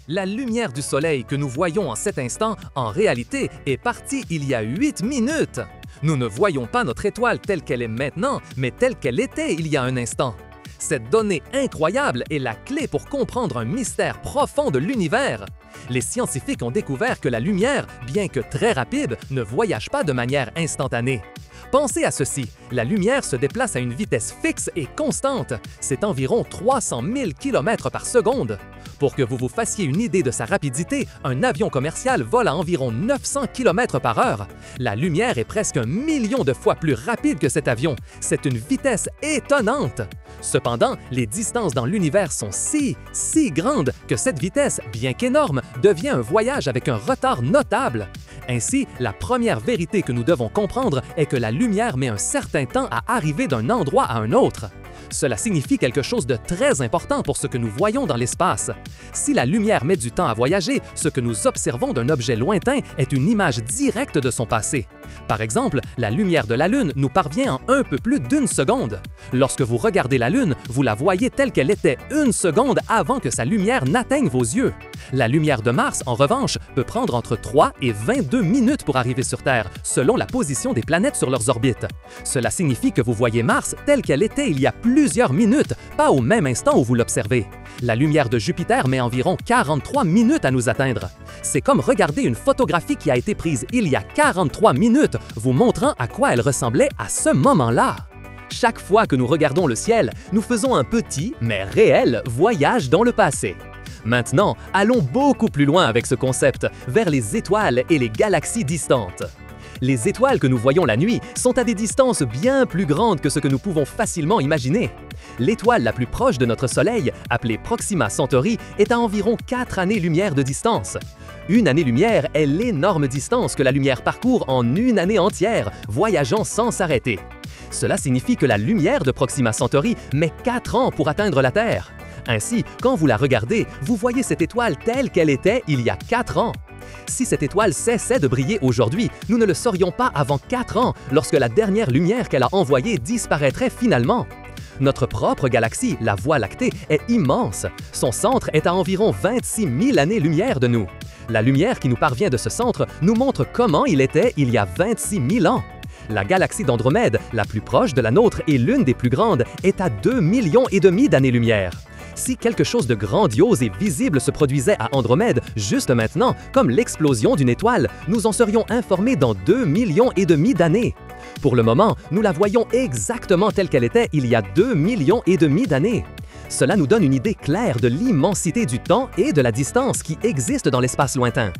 La lumière du soleil que nous voyons en cet instant, en réalité, est partie il y a 8 minutes. Nous ne voyons pas notre étoile telle qu'elle est maintenant, mais telle qu'elle était il y a un instant. Cette donnée incroyable est la clé pour comprendre un mystère profond de l'univers. Les scientifiques ont découvert que la lumière, bien que très rapide, ne voyage pas de manière instantanée. Pensez à ceci, la lumière se déplace à une vitesse fixe et constante, c'est environ 300 000 km par seconde. Pour que vous vous fassiez une idée de sa rapidité, un avion commercial vole à environ 900 km par heure. La lumière est presque 1 million de fois plus rapide que cet avion, c'est une vitesse étonnante. Cependant, les distances dans l'univers sont si grandes que cette vitesse, bien qu'énorme, devient un voyage avec un retard notable. Ainsi, la première vérité que nous devons comprendre est que la lumière met un certain temps à arriver d'un endroit à un autre. Cela signifie quelque chose de très important pour ce que nous voyons dans l'espace. Si la lumière met du temps à voyager, ce que nous observons d'un objet lointain est une image directe de son passé. Par exemple, la lumière de la Lune nous parvient en un peu plus d'1 seconde. Lorsque vous regardez la Lune, vous la voyez telle qu'elle était 1 seconde avant que sa lumière n'atteigne vos yeux. La lumière de Mars, en revanche, peut prendre entre 3 et 22 minutes pour arriver sur Terre, selon la position des planètes sur leurs orbites. Cela signifie que vous voyez Mars telle qu'elle était il y a plusieurs minutes, pas au même instant où vous l'observez. La lumière de Jupiter met environ 43 minutes à nous atteindre. C'est comme regarder une photographie qui a été prise il y a 43 minutes, vous montrant à quoi elle ressemblait à ce moment-là. Chaque fois que nous regardons le ciel, nous faisons un petit, mais réel, voyage dans le passé. Maintenant, allons beaucoup plus loin avec ce concept, vers les étoiles et les galaxies distantes. Les étoiles que nous voyons la nuit sont à des distances bien plus grandes que ce que nous pouvons facilement imaginer. L'étoile la plus proche de notre Soleil, appelée Proxima Centauri, est à environ 4 années-lumière de distance. Une année-lumière est l'énorme distance que la lumière parcourt en une année entière, voyageant sans s'arrêter. Cela signifie que la lumière de Proxima Centauri met 4 ans pour atteindre la Terre. Ainsi, quand vous la regardez, vous voyez cette étoile telle qu'elle était il y a 4 ans. Si cette étoile cessait de briller aujourd'hui, nous ne le saurions pas avant 4 ans, lorsque la dernière lumière qu'elle a envoyée disparaîtrait finalement. Notre propre galaxie, la Voie lactée, est immense. Son centre est à environ 26 000 années-lumière de nous. La lumière qui nous parvient de ce centre nous montre comment il était il y a 26 000 ans. La galaxie d'Andromède, la plus proche de la nôtre et l'une des plus grandes, est à 2,5 millions d'années-lumière. Si quelque chose de grandiose et visible se produisait à Andromède juste maintenant, comme l'explosion d'une étoile, nous en serions informés dans 2,5 millions d'années. Pour le moment, nous la voyons exactement telle qu'elle était il y a 2,5 millions d'années. Cela nous donne une idée claire de l'immensité du temps et de la distance qui existent dans l'espace lointain.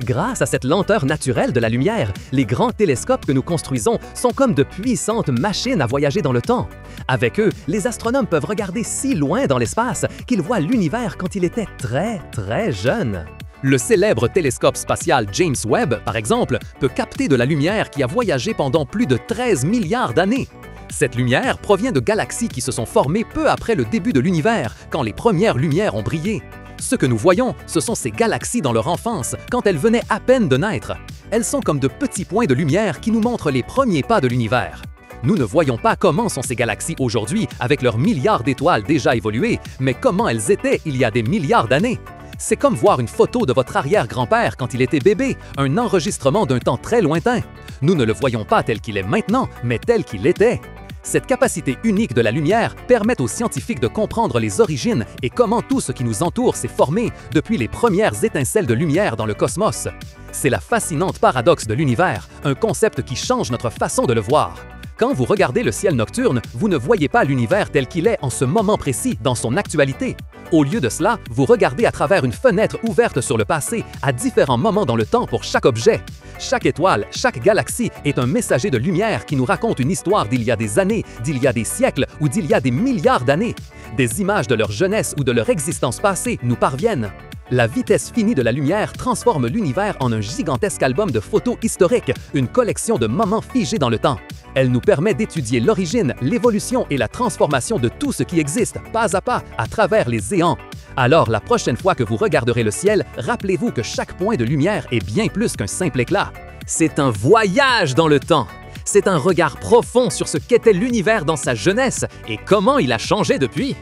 Grâce à cette lenteur naturelle de la lumière, les grands télescopes que nous construisons sont comme de puissantes machines à voyager dans le temps. Avec eux, les astronomes peuvent regarder si loin dans l'espace qu'ils voient l'univers quand il était très jeune. Le célèbre télescope spatial James Webb, par exemple, peut capter de la lumière qui a voyagé pendant plus de 13 milliards d'années. Cette lumière provient de galaxies qui se sont formées peu après le début de l'univers, quand les premières lumières ont brillé. Ce que nous voyons, ce sont ces galaxies dans leur enfance, quand elles venaient à peine de naître. Elles sont comme de petits points de lumière qui nous montrent les premiers pas de l'univers. Nous ne voyons pas comment sont ces galaxies aujourd'hui avec leurs milliards d'étoiles déjà évoluées, mais comment elles étaient il y a des milliards d'années. C'est comme voir une photo de votre arrière-grand-père quand il était bébé, un enregistrement d'un temps très lointain. Nous ne le voyons pas tel qu'il est maintenant, mais tel qu'il était. Cette capacité unique de la lumière permet aux scientifiques de comprendre les origines et comment tout ce qui nous entoure s'est formé depuis les premières étincelles de lumière dans le cosmos. C'est la fascinante paradoxe de l'univers, un concept qui change notre façon de le voir. Quand vous regardez le ciel nocturne, vous ne voyez pas l'univers tel qu'il est en ce moment précis, dans son actualité. Au lieu de cela, vous regardez à travers une fenêtre ouverte sur le passé, à différents moments dans le temps pour chaque objet. Chaque étoile, chaque galaxie est un messager de lumière qui nous raconte une histoire d'il y a des années, d'il y a des siècles ou d'il y a des milliards d'années. Des images de leur jeunesse ou de leur existence passée nous parviennent. La vitesse finie de la lumière transforme l'univers en un gigantesque album de photos historiques, une collection de moments figés dans le temps. Elle nous permet d'étudier l'origine, l'évolution et la transformation de tout ce qui existe, pas à travers les éons. Alors, la prochaine fois que vous regarderez le ciel, rappelez-vous que chaque point de lumière est bien plus qu'un simple éclat. C'est un voyage dans le temps. C'est un regard profond sur ce qu'était l'univers dans sa jeunesse et comment il a changé depuis.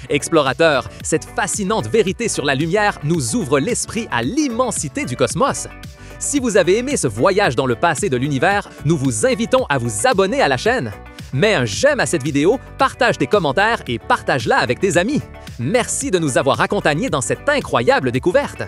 Explorateurs, cette fascinante vérité sur la lumière nous ouvre l'esprit à l'immensité du cosmos. Si vous avez aimé ce voyage dans le passé de l'univers, nous vous invitons à vous abonner à la chaîne. Mets un j'aime à cette vidéo, partage tes commentaires et partage-la avec tes amis. Merci de nous avoir accompagnés dans cette incroyable découverte.